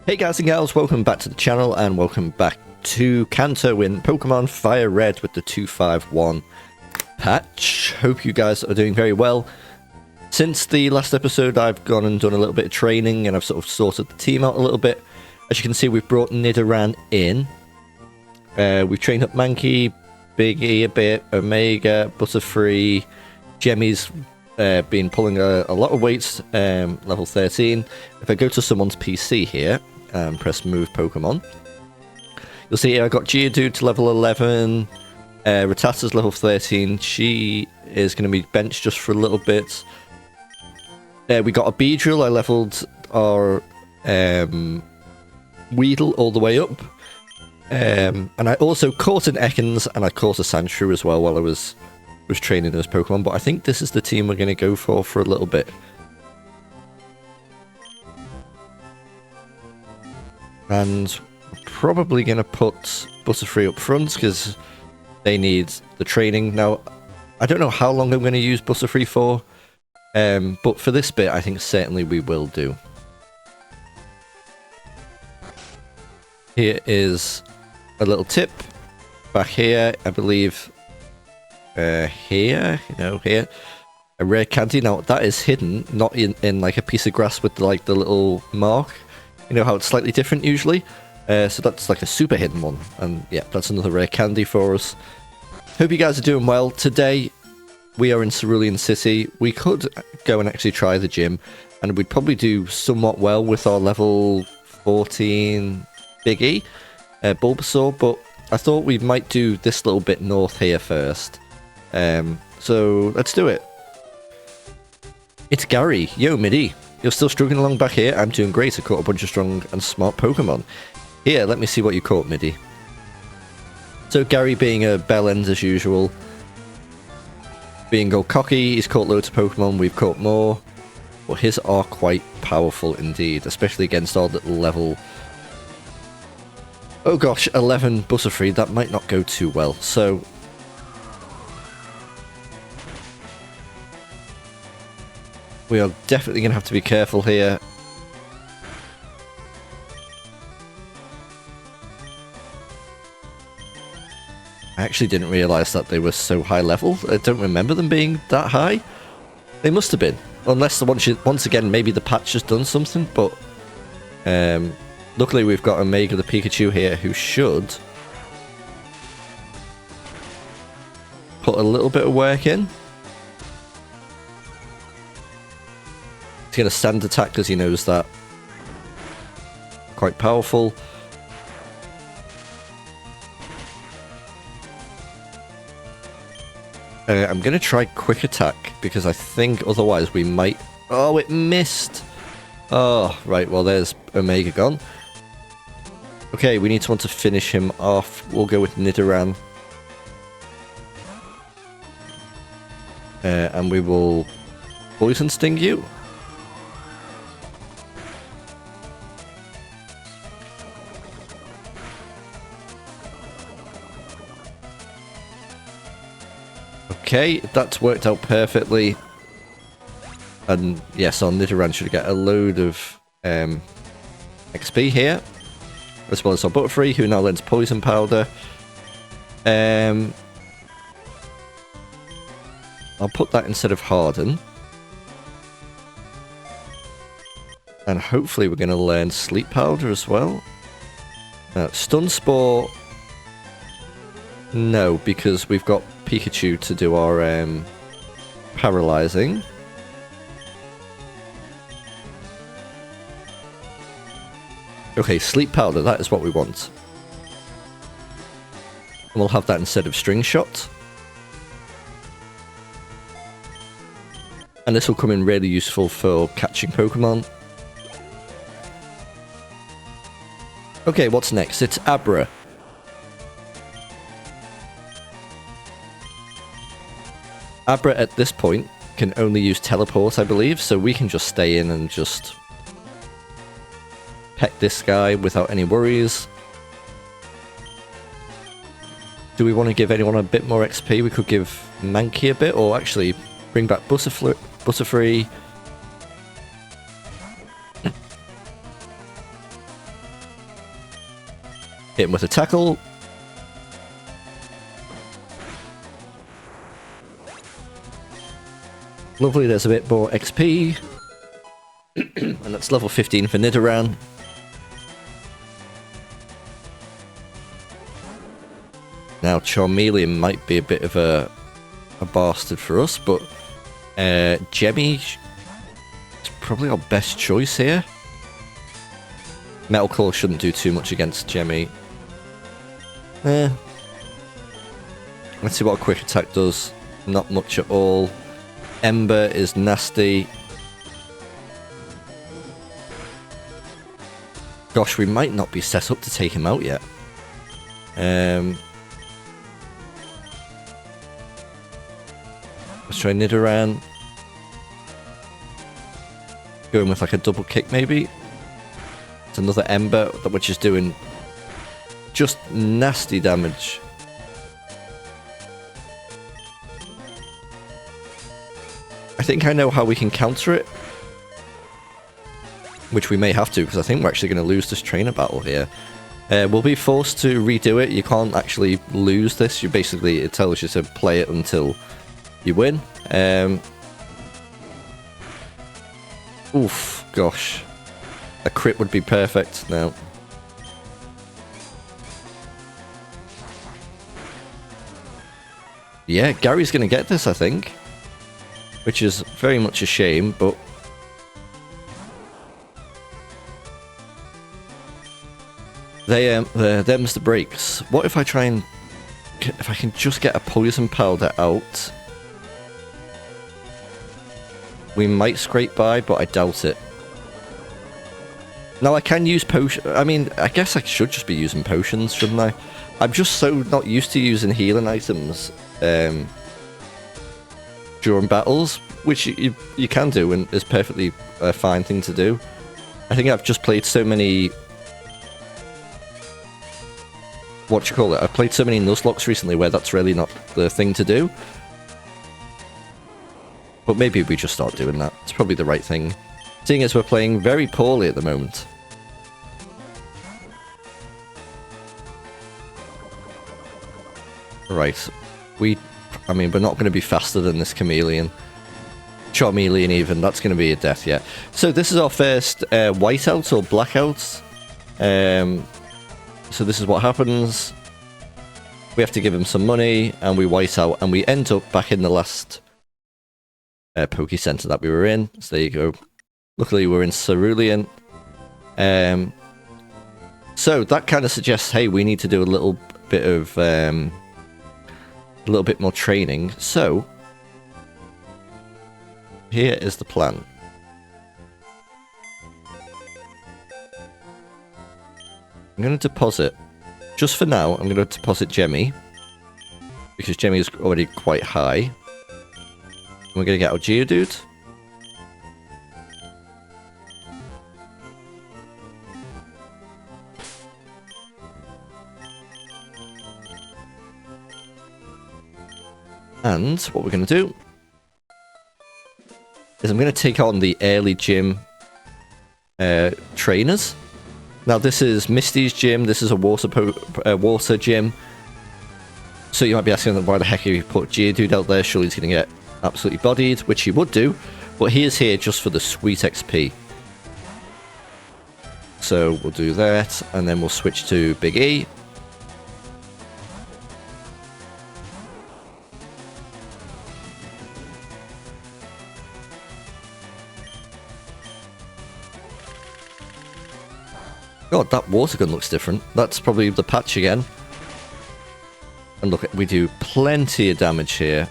Hey guys and gals, welcome back to the channel and welcome back to Kanto in Pokemon Fire Red with the 251 patch. Hope you guys are doing very well. Since the last episode I've gone and done a little bit of training and I've sort of sorted the team out a little bit. As you can see, we've brought Nidoran in. We've trained up Mankey, Big E a bit, Omega, Butterfree, Jemmy's been pulling a lot of weights, level 13. If I go to someone's PC here and press move Pokemon, you'll see here I got Geodude to level 11, Rattata's level 13, she is going to be benched just for a little bit. We got a Beedrill, I leveled our Weedle all the way up. And I also caught an Ekans and I caught a Sandshrew as well while I was training those Pokemon, but I think this is the team we're going to go for a little bit. And we're probably going to put Butterfree up front because they need the training. Now, I don't know how long I'm going to use Butterfree for, but for this bit, I think certainly we will do. Here is a little tip. Back here, I believe... here, here, a rare candy. Now that is hidden, not in like a piece of grass with like the little mark. You know how it's slightly different usually. So that's like a super hidden one, and yeah, that's another rare candy for us. Hope you guys are doing well. Today we are in Cerulean City. We could go and actually try the gym, and we'd probably do somewhat well with our level 14 Big E, Bulbasaur. But I thought we might do this little bit north here first. So let's do it. It's Gary. Yo, Midi. You're still struggling along back here? I'm doing great. I caught a bunch of strong and smart Pokemon. Here, let me see what you caught, Midi. So Gary being a bell end as usual. Being all cocky, he's caught loads of Pokemon. We've caught more. But his are quite powerful indeed, especially against our little level... Oh gosh, 11 Butterfree. That might not go too well. So... we are definitely going to have to be careful here. I actually didn't realise that they were so high level. I don't remember them being that high. They must have been. Unless, once again, maybe the patch has done something. But luckily we've got Omega the Pikachu here who should put a little bit of work in. He's going to stand attack because he knows that. Quite powerful. I'm going to try quick attack because I think otherwise we might... Oh, it missed! Oh, right, well there's Omega gone. Okay, we need someone to finish him off. We'll go with Nidoran. And we will Poison Sting you. Okay, that's worked out perfectly. And yes, our Nidoran should get a load of XP here. As well as our Butterfree, who now learns Poison Powder. I'll put that instead of Harden. And hopefully we're going to learn Sleep Powder as well. Stun Spore... no, because we've got Pikachu to do our paralyzing. Okay, Sleep Powder, that is what we want. And we'll have that instead of String Shot. And this will come in really useful for catching Pokemon. Okay, what's next? It's Abra. Abra at this point can only use Teleport, I believe, so we can just stay in and just peck this guy without any worries. Do we want to give anyone a bit more XP? We could give Mankey a bit, or actually bring back Butterfree. Hit him with a tackle. Lovely, there's a bit more XP. And that's level 15 for Nidoran. Now Charmeleon might be a bit of a bastard for us, but Jemmy is probably our best choice here. Metal Claw shouldn't do too much against Jemmy. Let's see what a quick attack does. Not much at all. Ember is nasty. Gosh, we might not be set up to take him out yet. Let's try Nidoran. Going with like a double kick maybe. It's another Ember, which is doing just nasty damage. I think I know how we can counter it. Which we may have to, because I think we're actually going to lose this trainer battle here. We'll be forced to redo it. You can't actually lose this. It tells you to play it until you win. Oof, gosh. A crit would be perfect now. Yeah, Gary's going to get this, I think. Which is very much a shame, but... them's the breaks. What if I try and... If I can just get a poison powder out... We might scrape by, but I doubt it. Now I can use potion. I mean, I guess I should just be using potions, shouldn't I? I'm just so not used to using healing items during battles, which you can do and is perfectly a fine thing to do. I think I've just played so many... What do you call it? I've played so many Nuzlockes recently where that's really not the thing to do. But maybe we just start doing that. It's probably the right thing. Seeing as we're playing very poorly at the moment. Right. I mean, we're not going to be faster than this Chameleon. Charmeleon even. That's going to be a death, yeah. So this is our first whiteout or blackout. So this is what happens. We have to give him some money, and we white out, and we end up back in the last Poke Center that we were in. So there you go. Luckily, we're in Cerulean. So that kind of suggests, hey, we need to do a little bit of a little bit more training. So here is the plan. I'm going to deposit, just for now, I'm going to deposit Jemmy, because Jemmy is already quite high. We're going to get our Geodude. And what we're going to do is I'm going to take on the early gym trainers. Now this is Misty's gym, this is a water gym. So you might be asking why the heck you put Geodude out there, surely he's going to get absolutely bodied, which he would do. But he is here just for the sweet XP. So we'll do that, and then we'll switch to Big E. God, that water gun looks different. That's probably the patch again. And look, we do plenty of damage here.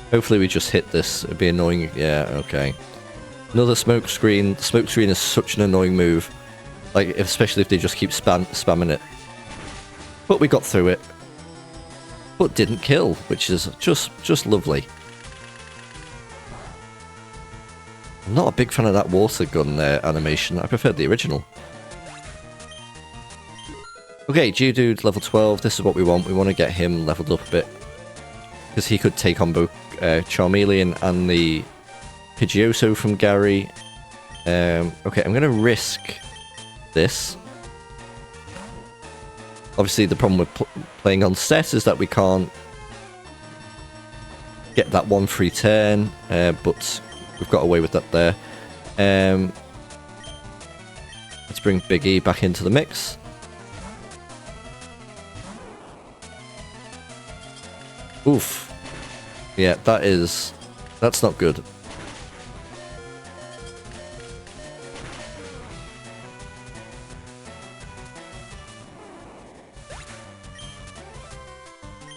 Hopefully we just hit this. It'd be annoying. Yeah, okay. Another smoke screen. Smoke screen is such an annoying move. Like, especially if they just keep spamming it. But we got through it. But didn't kill, which is just lovely. I'm not a big fan of that water gun animation. I prefer the original. Okay, Geodude level 12. This is what we want. We want to get him leveled up a bit. Because he could take on both Charmeleon and the Pidgeotto from Gary. Okay, I'm going to risk this. Obviously, the problem with playing on set is that we can't get that one free turn, but we've got away with that there. Let's bring Big E back into the mix. Oof. Yeah, that's not good.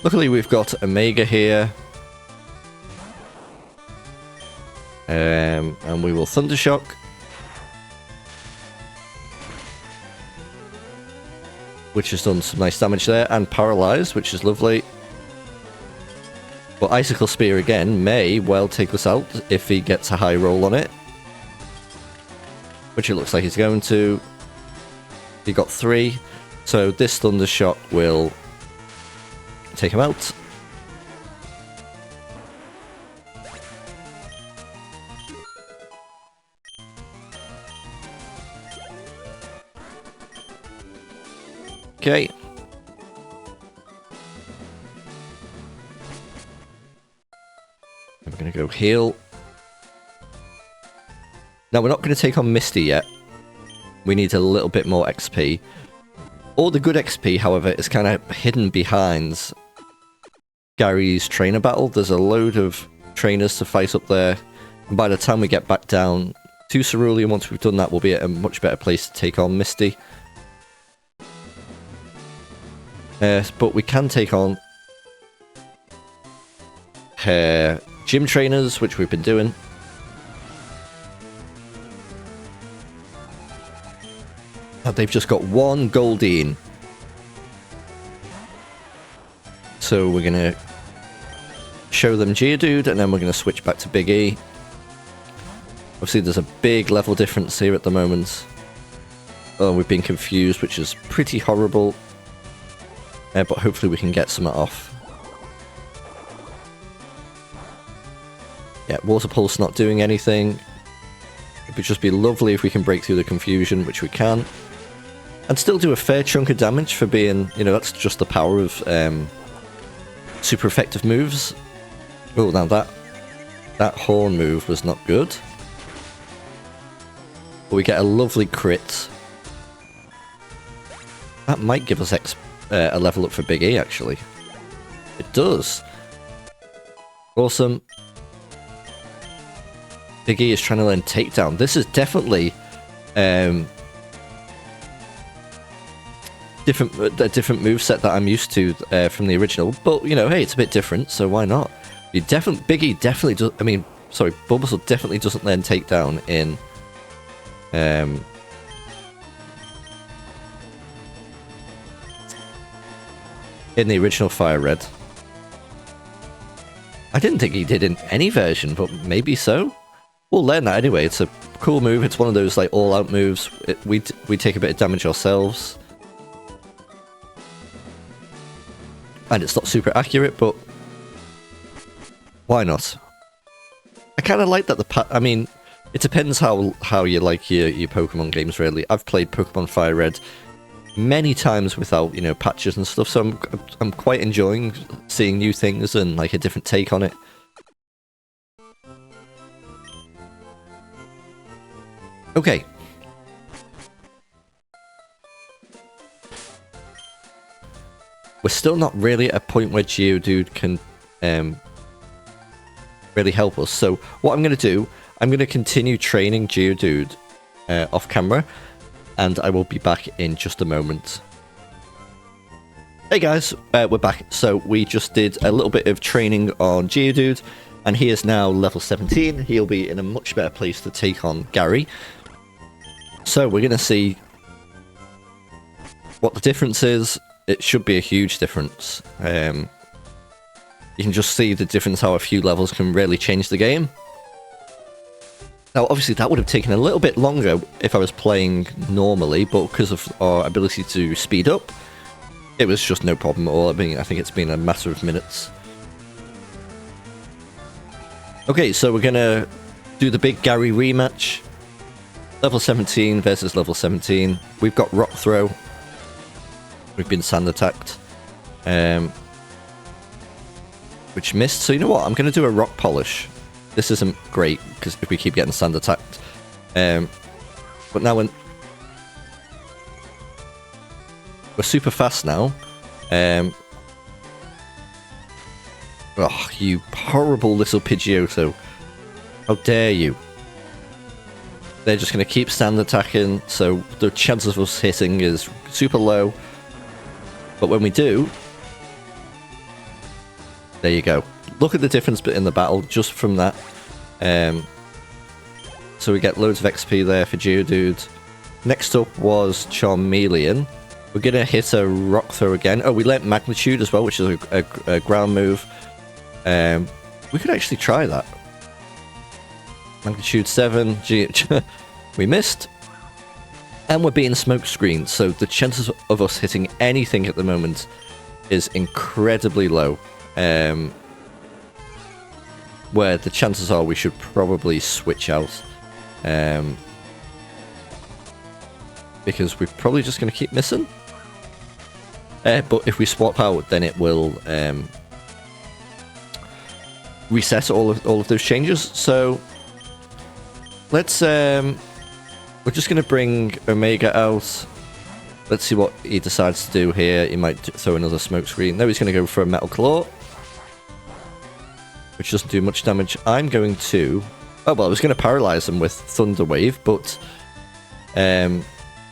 Luckily, we've got Omega here. And we will Thundershock. Which has done some nice damage there. And Paralyze, which is lovely. But Icicle Spear again may well take us out if he gets a high roll on it. Which it looks like he's going to. He got 3. So this Thundershock will take him out. Okay. We're going to go heal. Now, we're not going to take on Misty yet. We need a little bit more XP. All the good XP, however, is kind of hidden behind Gary's trainer battle. There's a load of trainers to fight up there. And by the time we get back down to Cerulean, once we've done that, we'll be at a much better place to take on Misty. But we can take on her gym trainers, which we've been doing. Now they've just got 1 Goldeen. So we're going to show them Geodude, and then we're going to switch back to Big E. Obviously there's a big level difference here at the moment. Oh, we've been confused, which is pretty horrible. But hopefully we can get some off. Yeah, Water Pulse not doing anything. It would just be lovely if we can break through the confusion, which we can. And still do a fair chunk of damage for being, you know, that's just the power of super effective moves. Oh, now that horn move was not good. But we get a lovely crit. That might give us a level up for Big E, actually. It does. Awesome. Big E is trying to learn Takedown. This is definitely a different moveset that I'm used to from the original. But, you know, hey, it's a bit different, so why not? Big E definitely does... I mean, sorry, Bulbasaur definitely doesn't learn Takedown in... in the original Fire Red. I didn't think he did in any version, but maybe so. We'll learn that anyway. It's a cool move. It's one of those like all-out moves. We take a bit of damage ourselves. And it's not super accurate, but why not? I kind of like that I mean, it depends how you like your Pokemon games, really. I've played Pokemon Fire Red many times without, you know, patches and stuff, so I'm quite enjoying seeing new things and like a different take on it. Okay. We're still not really at a point where Geodude can really help us, so what I'm going to do, I'm going to continue training Geodude off camera, and I will be back in just a moment. Hey guys, we're back. So we just did a little bit of training on Geodude, and he is now level 17. He'll be in a much better place to take on Gary. So we're going to see what the difference is. It should be a huge difference. You can just see the difference, how a few levels can really change the game. Now, obviously, that would have taken a little bit longer if I was playing normally, but because of our ability to speed up, it was just no problem at all. I mean, I think it's been a matter of minutes. Okay, so we're going to do the big Gary rematch. Level 17 versus level 17. We've got rock throw. We've been sand attacked. Which missed. So you know what? I'm going to do a rock polish. This isn't great because if we keep getting sand attacked. But now we're super fast now. Oh, you horrible little Pidgeotto. How dare you? They're just going to keep stand attacking, so the chances of us hitting is super low. But when we do... There you go. Look at the difference in the battle just from that. So we get loads of XP there for Geodude. Next up was Charmeleon. We're going to hit a rock throw again. Oh, we learnt Magnitude as well, which is a ground move. We could actually try that. Magnitude 7. We missed. And we're being smoke screened, so the chances of us hitting anything at the moment is incredibly low. Where the chances are we should probably switch out. Because we're probably just going to keep missing. But if we swap out, then it will reset all of those changes. So let's we're just going to bring Omega out. Let's see what he decides to do here. He might throw another smoke screen. No, he's going to go for a Metal Claw, which doesn't do much damage. I'm going to... Oh, well, I was going to paralyze him with Thunder Wave, but that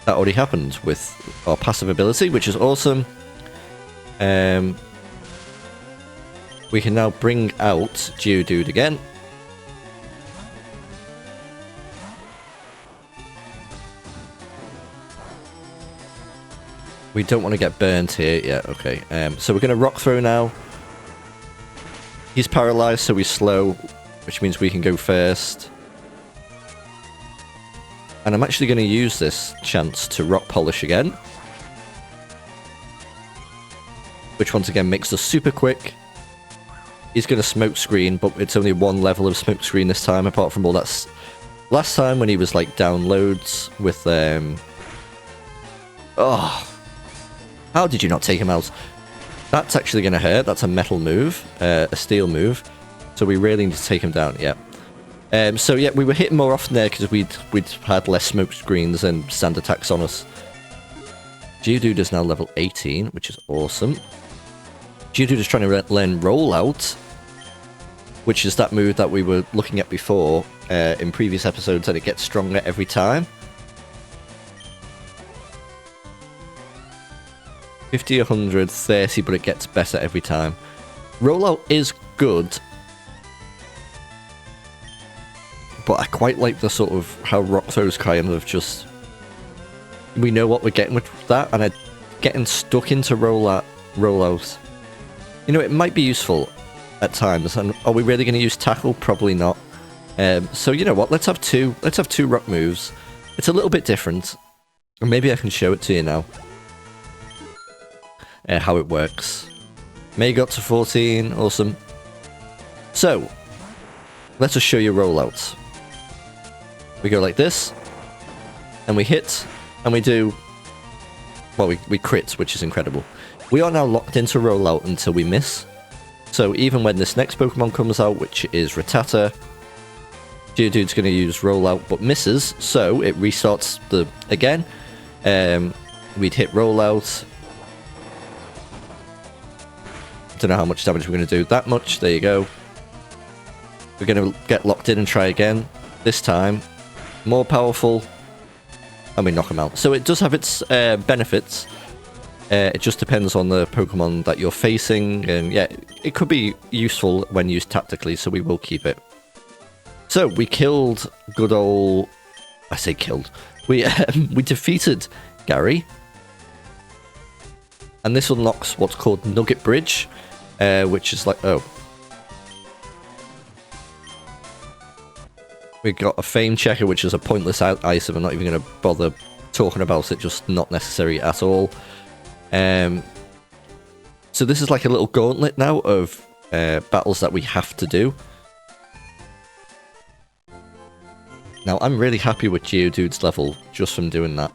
already happened with our passive ability, which is awesome. We can now bring out Geodude again. We don't want to get burnt here. Yeah, okay. So we're going to rock throw now. He's paralyzed, so he's slow, which means we can go first. And I'm actually going to use this chance to rock polish again. Which once again makes us super quick. He's going to smoke screen, but it's only one level of smoke screen this time, apart from all that last time when he was like down loads with oh, how did you not take him out? That's actually going to hurt. That's a metal move, a steel move. So we really need to take him down. Yeah. So yeah, we were hitting more often there because we'd had less smoke screens and sand attacks on us. Geodude is now level 18, which is awesome. Geodude is trying to learn Rollout, which is that move that we were looking at before in previous episodes, and it gets stronger every time. 50, 100, 30, but it gets better every time. Rollout is good, but I quite like the sort of how rock throws kind of just... We know what we're getting with that, and getting stuck into rollout. You know, it might be useful at times. And are we really going to use tackle? Probably not. So you know what? Let's have two rock moves. It's a little bit different, and maybe I can show it to you now. How it works. May got to 14. Awesome. So let us show you rollouts. We go like this, and we hit, and we do... Well, we crit, which is incredible. We are now locked into rollout until we miss. So even when this next Pokemon comes out, which is Rattata, Geodude's going to use rollout, but misses, so it restarts again. We'd hit rollout. Don't know how much damage we're going to do. That much. There you go. We're going to get locked in and try again. This time, more powerful, and we knock him out. So it does have its benefits. It just depends on the Pokemon that you're facing, and yeah, it could be useful when used tactically, so we will keep it. So we killed good old... I say killed. We defeated Gary, and this unlocks what's called Nugget Bridge, which is like... Oh. We got a Fame Checker, which is a pointless item. I'm not even going to bother talking about it, just not necessary at all. So this is like a little gauntlet now of battles that we have to do. Now, I'm really happy with Geodude's level just from doing that.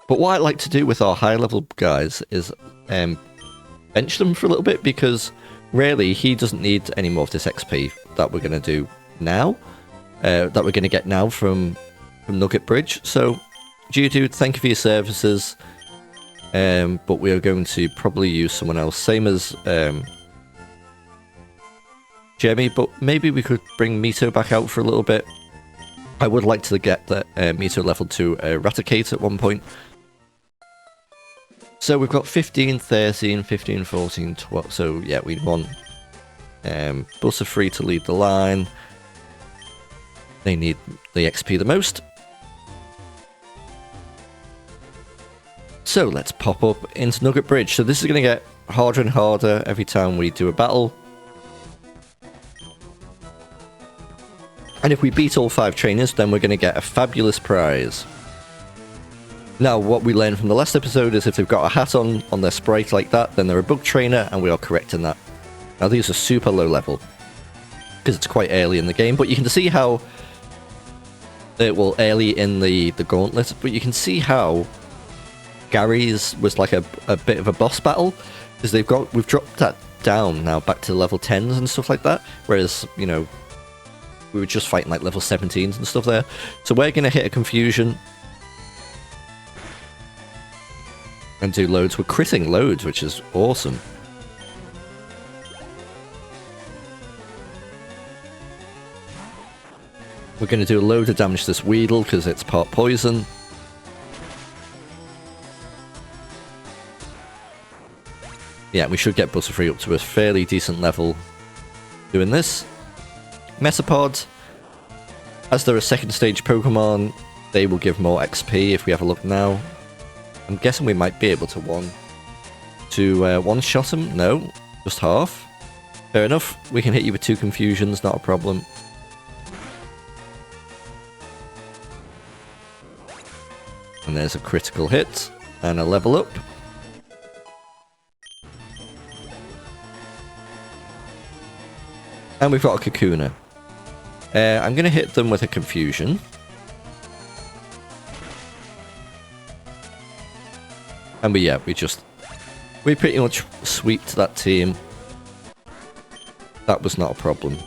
But what I like to do with our high level guys is bench them for a little bit, because really he doesn't need any more of this XP that we're going to do now, that we're going to get now from Nugget Bridge. So, Geodude, thank you for your services, but we are going to probably use someone else, same as Jemmy, but maybe we could bring Mito back out for a little bit. I would like to get that Mito level to Eradicate at one point. So we've got 15, 13, 15, 14, 12. So yeah, we want Butterfree to lead the line. They need the XP the most. So let's pop up into Nugget Bridge. So this is going to get harder and harder every time we do a battle. And if we beat all 5 trainers, then we're going to get a fabulous prize. Now, what we learned from the last episode is if they've got a hat on their sprite like that, then they're a bug trainer, and we are correct in that. Now, these are super low level, because it's quite early in the game, but you can see how... well, early in the gauntlet, but you can see how Gary's was like a bit of a boss battle, because we've dropped that down now back to level 10s and stuff like that, whereas, you know, we were just fighting like level 17s and stuff there. So we're going to hit a confusion and do loads. We're critting loads, which is awesome. We're going to do a load of damage to this Weedle because it's part poison. Yeah, we should get Butterfree up to a fairly decent level doing this. Metapod, as they're a second stage Pokemon, they will give more XP if we have a look now. I'm guessing we might be able to one-shot them. No, just half. Fair enough. We can hit you with 2 confusions, not a problem. And there's a critical hit and a level up. And we've got a Kakuna. I'm going to hit them with a confusion. And we pretty much sweeped that team. That was not a problem.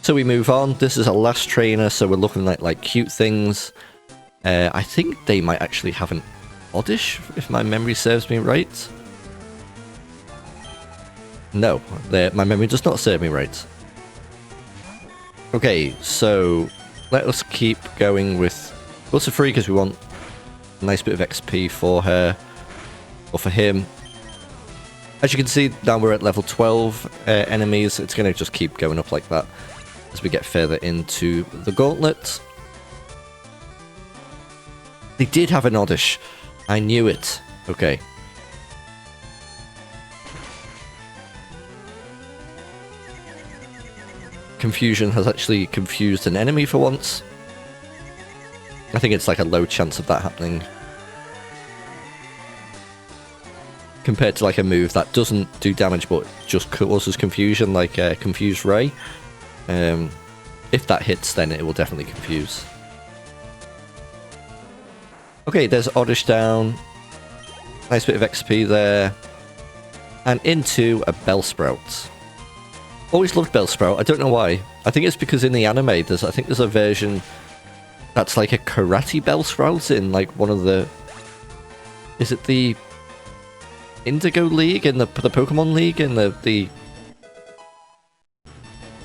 So we move on. This is our last trainer, so we're looking at like cute things. I think they might actually have an Oddish, if my memory serves me right. No, my memory does not serve me right. Okay, so let us keep going with Butterfree because we want a nice bit of XP for her, or for him. As you can see, now we're at level 12 enemies. It's going to just keep going up like that as we get further into the gauntlet. They did have an Oddish. I knew it. Okay. Confusion has actually confused an enemy for once. I think it's like a low chance of that happening. Compared to like a move that doesn't do damage but just causes confusion, like Confuse Ray. If that hits, then it will definitely confuse. Okay, there's Oddish down. Nice bit of XP there. And into a Bellsprout. Always loved Bellsprout. I don't know why. I think it's because in the anime, I think there's a version that's like a karate Bellsprout in like one of the... Is it the Indigo League in the Pokemon League in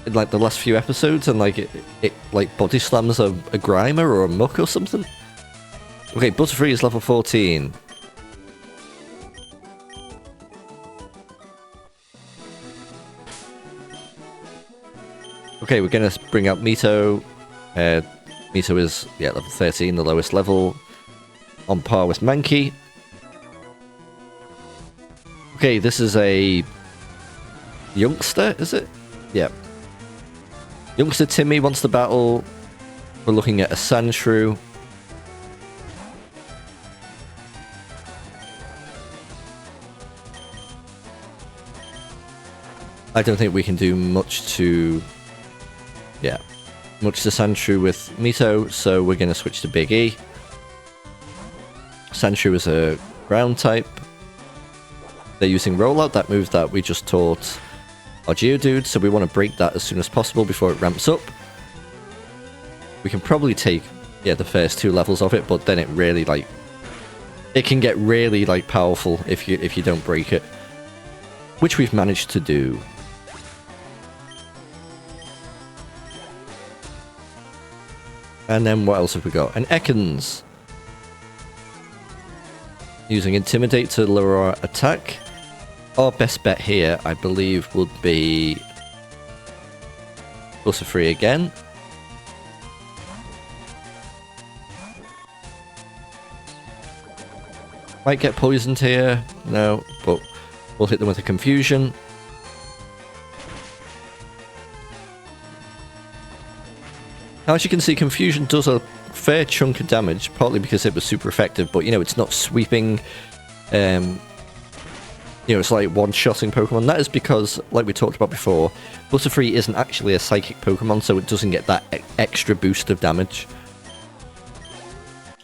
in like the last few episodes, and like it like body slams a Grimer or a Muck or something. Okay, Butterfree is level 14. Okay, we're going to bring out Mito. Mito is, yeah, level 13, the lowest level. On par with Mankey. Okay, this is a youngster, is it? Yeah. Youngster Timmy wants to battle. We're looking at a Sandshrew. I don't think we can do much to... Yeah. Much to Sandshrew with Mito, so we're going to switch to Big E. Sandshrew is a ground type. They're using Rollout, that move that we just taught our Geodude, so we want to break that as soon as possible before it ramps up. We can probably take, yeah, the first 2 levels of it, but then it really, like... It can get really, like, powerful if you don't break it. Which we've managed to do. And then what else have we got? An Ekans. Using Intimidate to lower our attack. Our best bet here, I believe, would be... Butterfree again. Might get poisoned here. No, but we'll hit them with a Confusion. Now, as you can see, Confusion does a fair chunk of damage, partly because it was super effective, but, you know, it's not sweeping. You know, it's like one-shotting Pokemon. That is because, like we talked about before, Butterfree isn't actually a Psychic Pokemon, so it doesn't get that extra boost of damage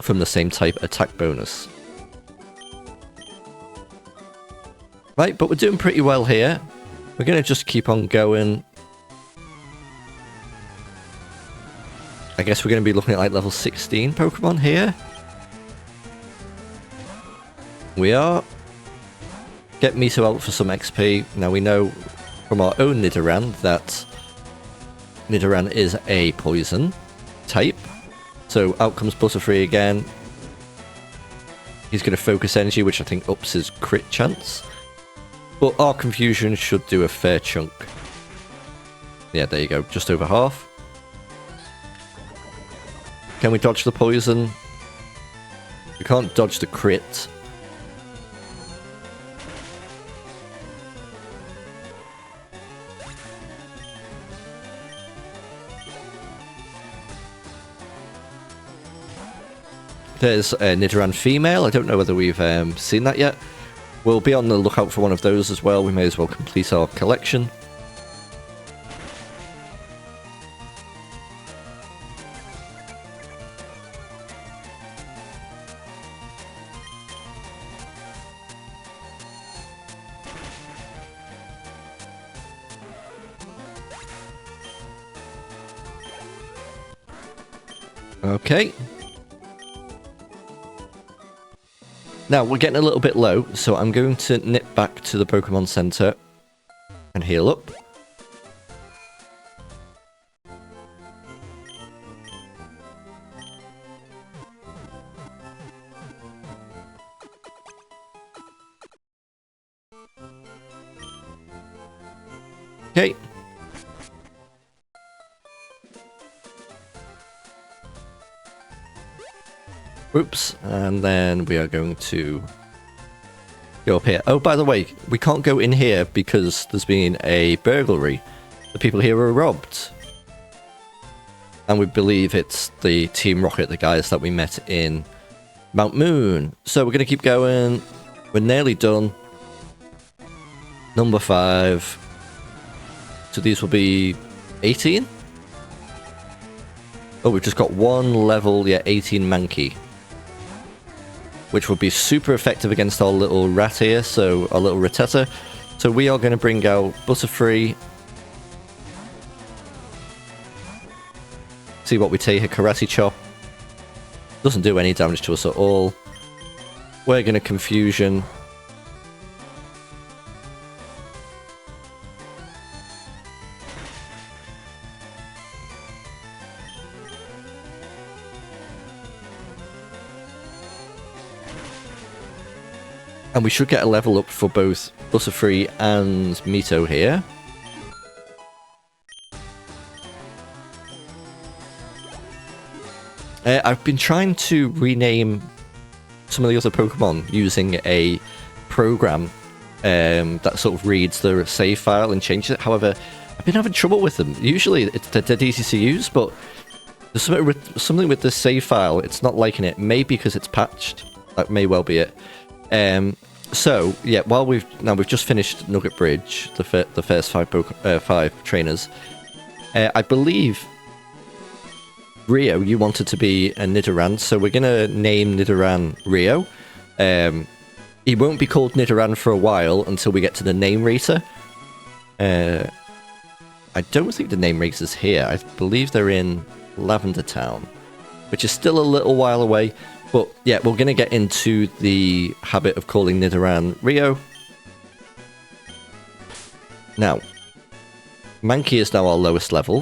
from the same type attack bonus. Right, but we're doing pretty well here. We're going to just keep on going. I guess we're going to be looking at like level 16 Pokemon here. We are. Get Mito out for some XP. Now we know from our own Nidoran that Nidoran is a poison type. So out comes Butterfree again. He's going to focus energy, which I think ups his crit chance. But our Confusion should do a fair chunk. Yeah, there you go. Just over half. Can we dodge the poison? We can't dodge the crit. There's a Nidoran female. I don't know whether we've seen that yet. We'll be on the lookout for one of those as well. We may as well complete our collection. Okay. Now, we're getting a little bit low, so I'm going to nip back to the Pokemon Center and heal up. Okay. Oops, and then we are going to go up here. Oh, by the way, we can't go in here because there's been a burglary. The people here were robbed. And we believe it's the Team Rocket, the guys that we met in Mount Moon. So we're going to keep going. We're nearly done. Number 5. So these will be 18? Oh, we've just got one level, yeah, 18 Mankey. Which will be super effective against our little rat here, so our little Rattata. So we are going to bring out Butterfree. See what we take, a Karate Chop. Doesn't do any damage to us at all. We're going to Confusion. And we should get a level up for both Butterfree and Mito here. I've been trying to rename some of the other Pokemon using a program that sort of reads the save file and changes it. However, I've been having trouble with them. Usually they're dead easy to use, but there's something with the save file. It's not liking it. Maybe because it's patched. That may well be it. So yeah, while we've just finished Nugget Bridge, the first five trainers. I believe Rio, you wanted to be a Nidoran, so we're gonna name Nidoran Rio. He won't be called Nidoran for a while until we get to the name rater. I don't think the name rater's here. I believe they're in Lavender Town, which is still a little while away. But yeah, we're gonna get into the habit of calling Nidoran Rio. Now, Mankey is now our lowest level,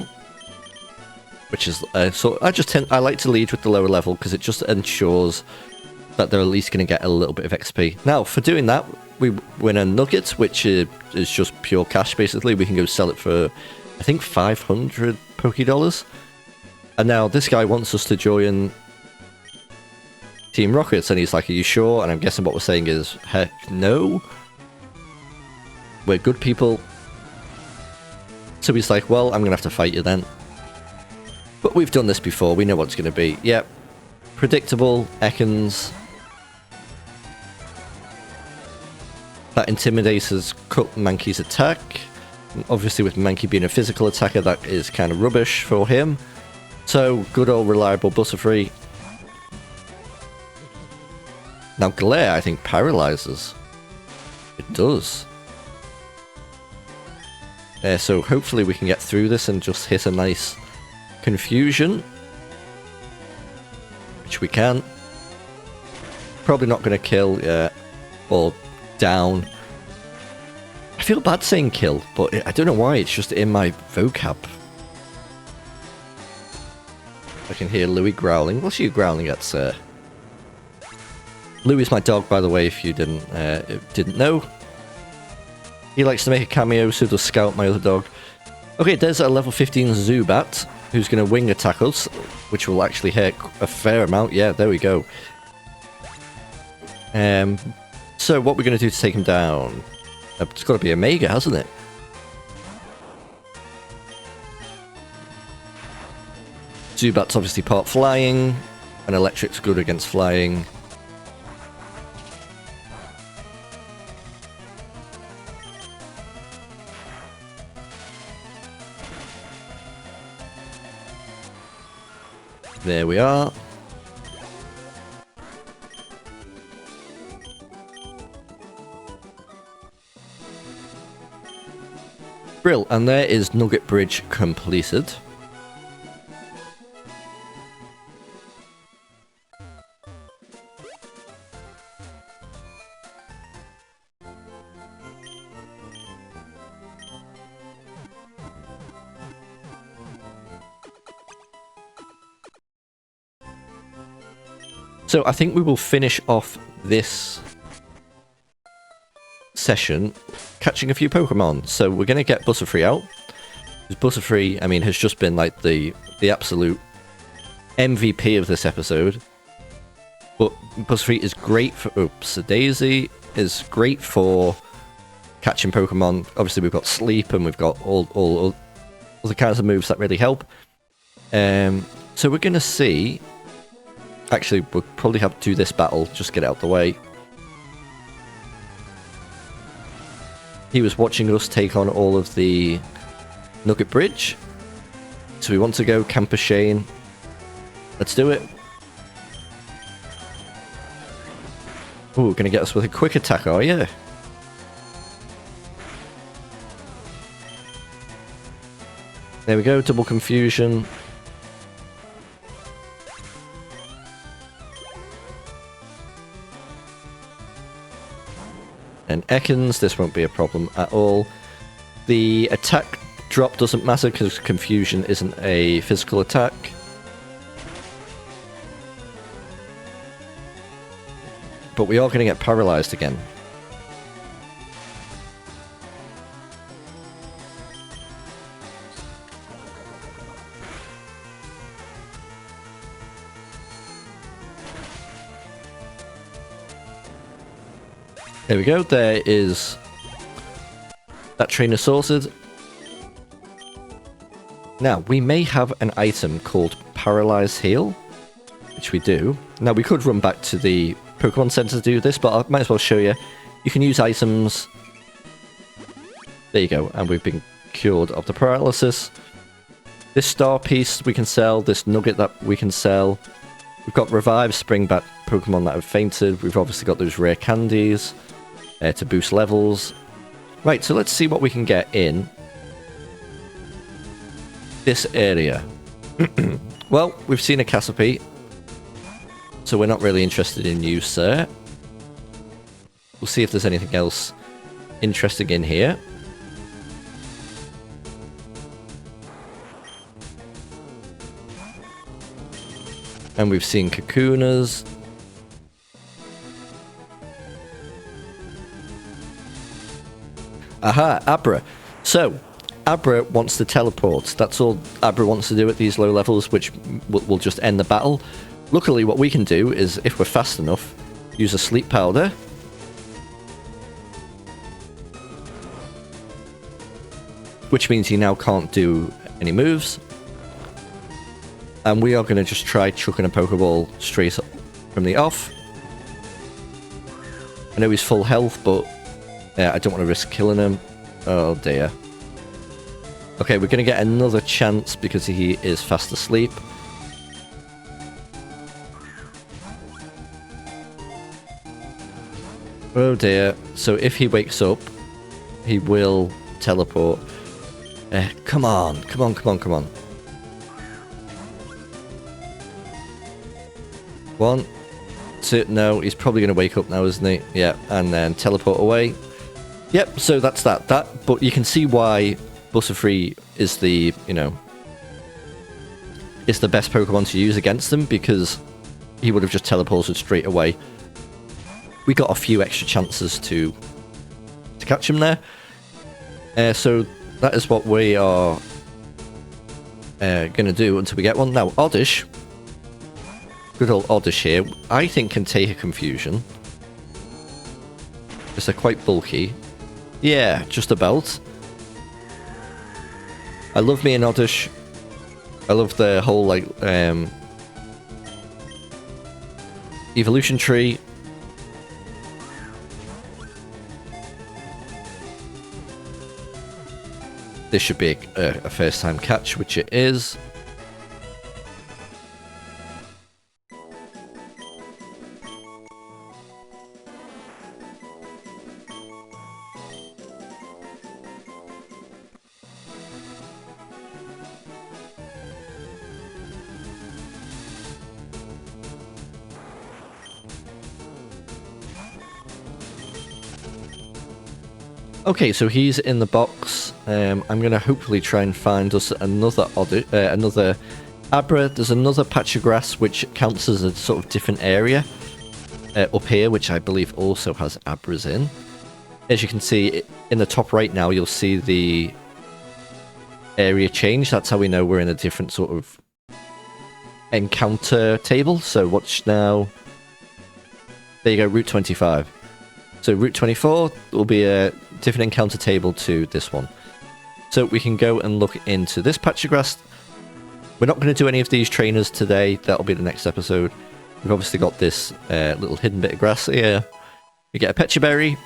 which is so I like to lead with the lower level because it just ensures that they're at least going to get a little bit of XP. Now, for doing that, we win a Nugget, which is just pure cash, basically. We can go sell it for, I think, 500 Poké-Dollars. And now this guy wants us to join Team Rockets, and he's like, are you sure? And I'm guessing what we're saying is, heck no. We're good people. So he's like, well, I'm going to have to fight you then. But we've done this before, we know what it's going to be. Yep. Predictable, Ekans. That Intimidator's cut Mankey's attack. And obviously with Mankey being a physical attacker, that is kind of rubbish for him. So, good old reliable Butterfree. Now Glare, I think, paralyzes. It does. So hopefully we can get through this and just hit a nice Confusion. Which we can. Probably not going to kill, or down. I feel bad saying kill, but I don't know why, it's just in my vocab. I can hear Louis growling. What's you growling at, sir? Louis is my dog, by the way, if you didn't know. He likes to make a cameo, so does Scout, my other dog. Okay, there's a level 15 Zubat, who's going to wing attack us, which will actually hurt a fair amount. Yeah, there we go. So what we're going to do to take him down? It's got to be a Mega, hasn't it? Zubat's obviously part flying, and Electric's good against flying. There we are. Brill, and there is Nugget Bridge completed. So I think we will finish off this session catching a few Pokemon. So we're going to get Butterfree out. Butterfree, I mean, has just been like the absolute MVP of this episode. But Butterfree is great for... Oops, Daisy is great for catching Pokemon. Obviously, we've got Sleep and we've got all the kinds of moves that really help. So we're going to see... Actually, we'll probably have to do this battle, just get it out the way. He was watching us take on all of the Nugget Bridge. So we want to go Camper Shane. Let's do it. Ooh, gonna get us with a quick attack, are you? There we go, double confusion. And Ekans, this won't be a problem at all. The attack drop doesn't matter because confusion isn't a physical attack. But we are going to get paralyzed again. There we go, there is that trainer sorted. Now, we may have an item called Paralyze Heal, which we do. Now, we could run back to the Pokemon Center to do this, but I might as well show you. You can use items. There you go, and we've been cured of the paralysis. This star piece we can sell, this nugget that we can sell. We've got revive spring back Pokemon that have fainted. We've obviously got those rare candies to boost levels. Right, so let's see what we can get in this area. Well, we've seen a Caterpie, so we're not really interested in you, sir. We'll see if there's anything else interesting in here. And we've seen Kakoonas. Aha, Abra. So, Abra wants to teleport. That's all Abra wants to do at these low levels, which will just end the battle. Luckily, what we can do is, if we're fast enough, use a sleep powder. Which means he now can't do any moves. And we are going to just try chucking a Pokeball straight up from the off. I know he's full health, but I don't want to risk killing him. Oh dear. Okay, we're going to get another chance because he is fast asleep. Oh dear. So if he wakes up, he will teleport. Come on, come on, come on, come on. 1, 2, no, he's probably going to wake up now, isn't he? Yeah, and then teleport away. Yep, so that's that. But you can see why Butterfree is the, you know, is the best Pokemon to use against them, because he would have just teleported straight away. We got a few extra chances to catch him there. So that is what we are going to do until we get one. Now, Oddish. Good old Oddish here, I think can take a confusion. Because they're quite bulky. Yeah, just about. I love me an Oddish. I love the whole, like, evolution tree. This should be a first time catch, which it is. Okay, so he's in the box. I'm going to hopefully try and find us another another Abra. There's another patch of grass which counts as a sort of different area up here, which I believe also has Abras in. As you can see, in the top right now, you'll see the area change. That's how we know we're in a different sort of encounter table. So watch now. There you go, Route 25. So Route 24 will be a different encounter table to this one. So we can go and look into this patch of grass. We're not going to do any of these trainers today. That'll be the next episode. We've obviously got this little hidden bit of grass here. We get a Pecha Berry.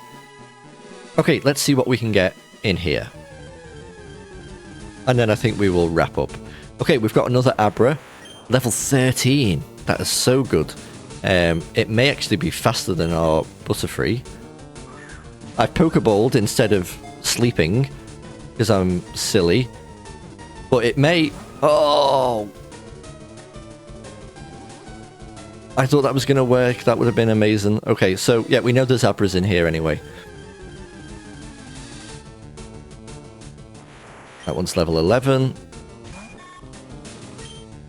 Okay, let's see what we can get in here. And then I think we will wrap up. Okay, we've got another Abra. Level 13. That is so good. It may actually be faster than our Butterfree. I've Pokeballed instead of sleeping, because I'm silly. But it may... Oh! I thought that was going to work. That would have been amazing. Okay, so yeah, we know there's Abras in here anyway. That one's level 11.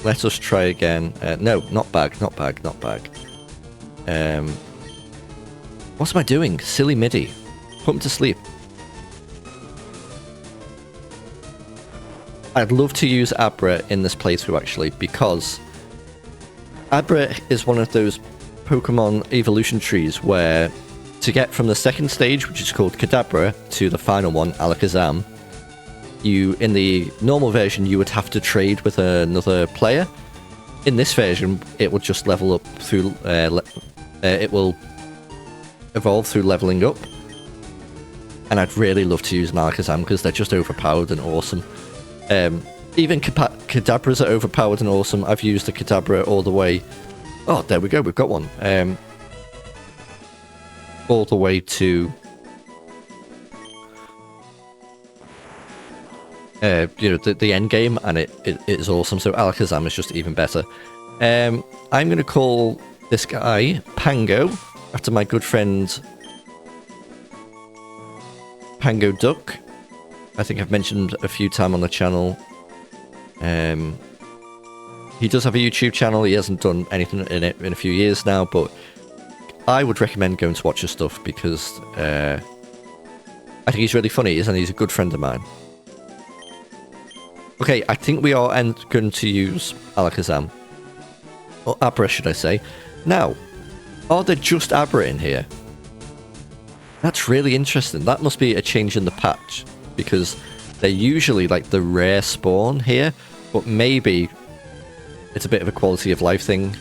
Let us try again. No, not bag, not bag, not bag. What am I doing? Silly MIDI. Put him to sleep. I'd love to use Abra in this playthrough, actually, because Abra is one of those Pokemon evolution trees where to get from the second stage, which is called Kadabra, to the final one, Alakazam, in the normal version, you would have to trade with another player. In this version, it will just level up through... it will evolve through leveling up. And I'd really love to use an Alakazam because they're just overpowered and awesome. Even Kadabras are overpowered and awesome. I've used the Kadabra all the way. Oh, there we go. We've got one. All the way to... you know, the end game, and it is awesome. So Alakazam is just even better. I'm going to call this guy Pango, after my good friend Pango Duck. I think I've mentioned a few times on the channel. He does have a YouTube channel. He hasn't done anything in it in a few years now, but I would recommend going to watch his stuff because I think he's really funny, and he's a good friend of mine. Okay, I think we are going to use Alakazam. Or Abra, should I say. Now, are there just Abra in here? That's really interesting. That must be a change in the patch. Because they're usually like the rare spawn here. But maybe it's a bit of a quality of life thing.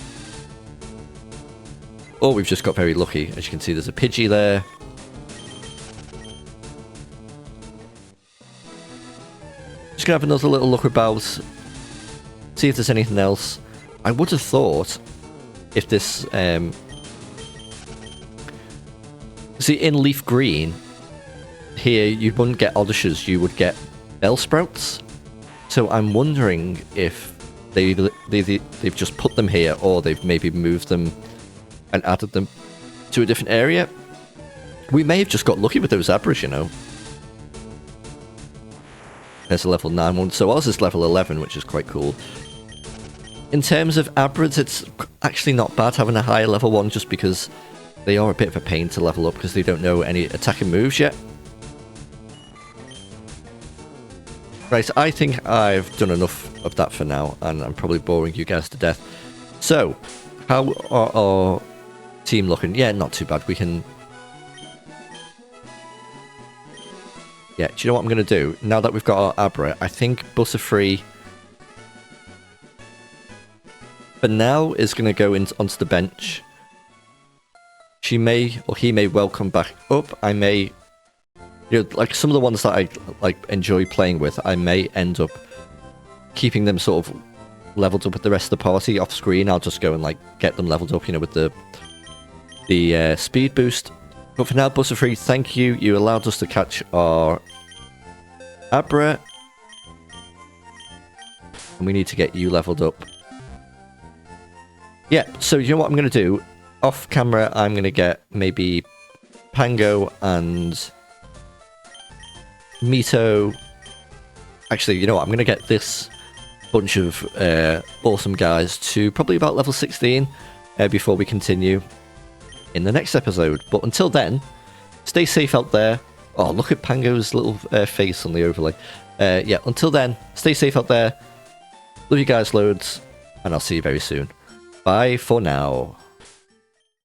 Or we've just got very lucky. As you can see, there's a Pidgey there. Just gonna have another little look about, see if there's anything else. I would have thought if this, see in Leaf Green, here you wouldn't get Oddishers, you would get Bellsprouts. So I'm wondering if they've just put them here, or they've maybe moved them and added them to a different area. We may have just got lucky with those Abras, you know. There's a level 9 one, so ours is level 11, which is quite cool. In terms of Abras, it's actually not bad having a higher level 1, just because they are a bit of a pain to level up, because they don't know any attacking moves yet. Right, I think I've done enough of that for now, and I'm probably boring you guys to death. So, how are our team looking? Yeah, not too bad. We can... Yeah, do you know what I'm going to do? Now that we've got our Abra, I think Butterfree, for now, is going to go onto the bench. She may, or he may well come back up. I may, you know, like some of the ones that I like enjoy playing with, I may end up keeping them sort of leveled up with the rest of the party off screen. I'll just go and like get them leveled up, you know, with the speed boost. But for now, Butterfree, thank you. You allowed us to catch our Abra. And we need to get you leveled up. Yeah, so you know what I'm going to do? Off camera, I'm going to get maybe Pango and Mito. Actually, you know what? I'm going to get this bunch of awesome guys to probably about level 16 before we continue in the next episode. But until then, stay safe out there. Oh, look at Pango's little face on the overlay. Yeah, until then, stay safe out there. Love you guys loads, and I'll see you very soon. Bye for now.